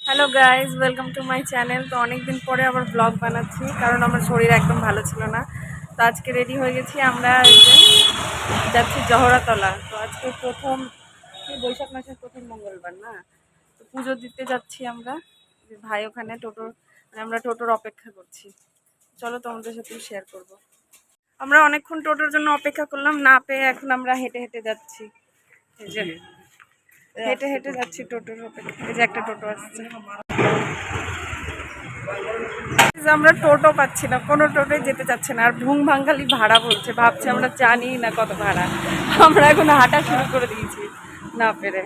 Hello guys, welcome to my channel. তো অনেকদিন পরে আবার ব্লগ বানাচ্ছি, কারণ আমার শরীর একদম ভালো ছিল না। তো আজকে রেডি হয়ে গেছি, আমরা যাচ্ছি জহরাতলা। তো আজকে প্রথম বৈশাখ মাসের প্রথম মঙ্গলবার না, তো পুজো দিতে যাচ্ছি আমরা। ভাই ওখানে টোটোর আমরা টোটোর অপেক্ষা করছি। চলো তোমাদের সাথে শেয়ার করব। আমরা অনেকক্ষণ টোটোর জন্য অপেক্ষা করলাম, না পেয়ে এখন আমরা হেঁটে হেঁটে যাচ্ছি। এই যে হেঁটে হেঁটে যাচ্ছি টোটোর অপেক্ষা। এই যে একটা টোটো আসছে। আমরা টোটো পাচ্ছি না, কোনো টোটোই যেতে চাচ্ছে না। আর ভুং ভাঙ্গালি ভাড়া বলছে, ভাবছে আমরা জানি না কত ভাড়া। আমরা এখন হাঁটা শুরু করে দিয়েছি না পেরে।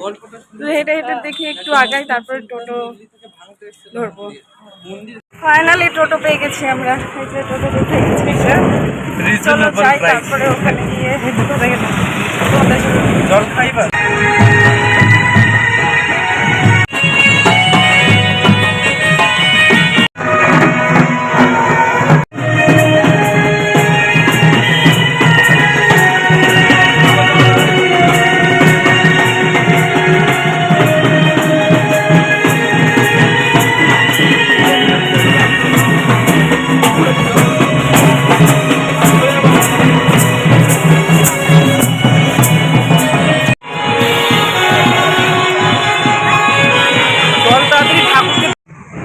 হেঁটে হেঁটে দেখি একটু আগাই, তারপরে টোটো ধরবো। ফাইনালি টোটো পেয়ে গেছি আমরা। এই যে টোটো পেয়ে গেছি, চলো যাই, তারপরে ওখানে গিয়ে জল খাইবা।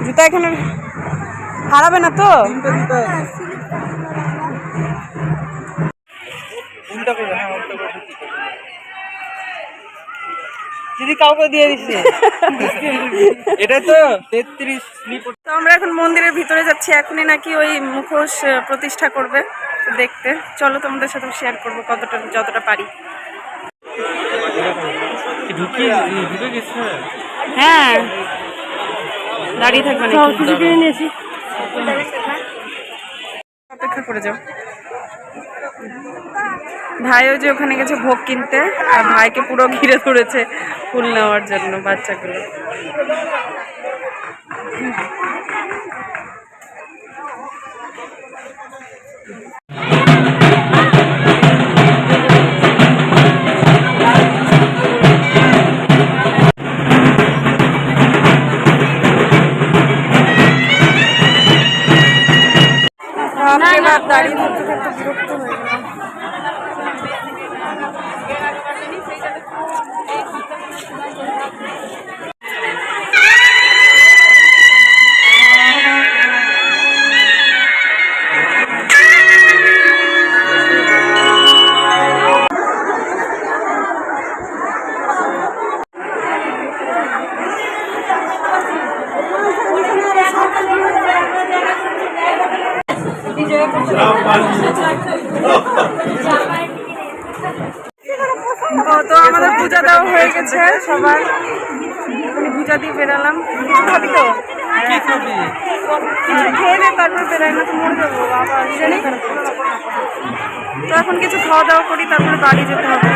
জুতা এখানে হারাবে না তো? দিদি কাউকে দিয়ে দিচ্ছে এটা তো 33। তো আমরা এখন মন্দিরের ভিতরে যাচ্ছি, এখনই নাকি ওই মুখোশ প্রতিষ্ঠা করবে দেখতে। চলো তোমাদের সাথে শেয়ার করবো কতটা, যতটা পারি। হ্যাঁ, দাঁড়িয়ে থাকবে না, অপেক্ষা করে যাও। ভাইও যে ওখানে গেছে ভোগ কিনতে, আর ভাইকে পুরো ঘিরে ধরেছে ফুল নেওয়ার জন্য বাচ্চাগুলো। দাঁড়িয়ে থাকতে থাকতে বিরক্ত হয়ে গেলাম। তো আমাদের পূজা দেওয়া হয়ে গেছে সবার, পূজা দিয়ে বেরালাম। খাবি তো? কিছু খেয়ে দে, তারপর বেরাই, না তো মরে যাবো আবার। তো এখন কিছু খাওয়া দাওয়া করি, তারপরে বাড়ি যেতে হবে।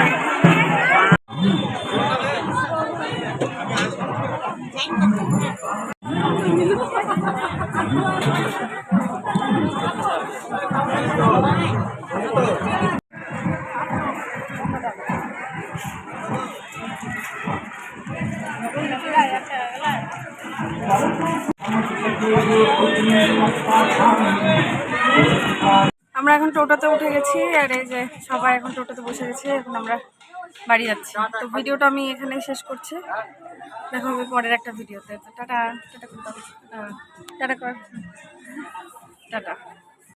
আমরা এখন টোটোতে উঠে গেছি, আর এই যে সবাই এখন টোটোতে বসে গেছে। এখন আমরা বাড়ি যাচ্ছি। তো ভিডিওটা আমি এখানেই শেষ করছি, দেখা হবে পরের একটা ভিডিওতে। তো টাটা। টাটা টাটা কর, টাটা।